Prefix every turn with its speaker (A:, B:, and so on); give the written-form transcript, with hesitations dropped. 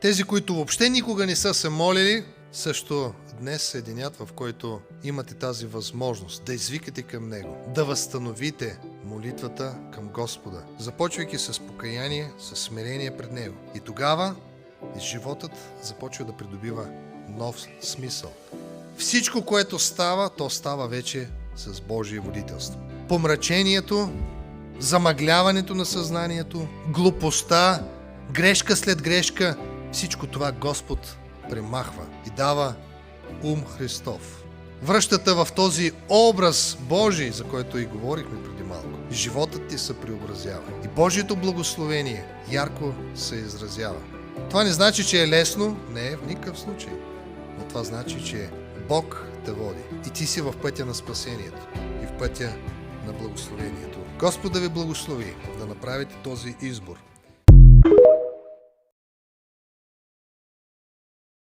A: Тези, които въобще никога не са се молили, също днес е денят, в който имате тази възможност да извикате към Него, да възстановите молитвата към Господа, започвайки с покаяние, с смирение пред Него. И тогава животът започва да придобива нов смисъл. Всичко, което става, то става вече с Божие водителство. Помрачението, замъгляването на съзнанието, глупостта, грешка след грешка, всичко това Господ премахва и дава ум Христов. Връщата в този образ Божий, за който и говорихме преди малко. Животът ти се преобразява. И Божието благословение ярко се изразява. Това не значи, че е лесно, не е в никакъв случай. Но това значи, че Бог те води. И ти си в пътя на спасението и в пътя на благословението. Господ да ви благослови да направите този избор.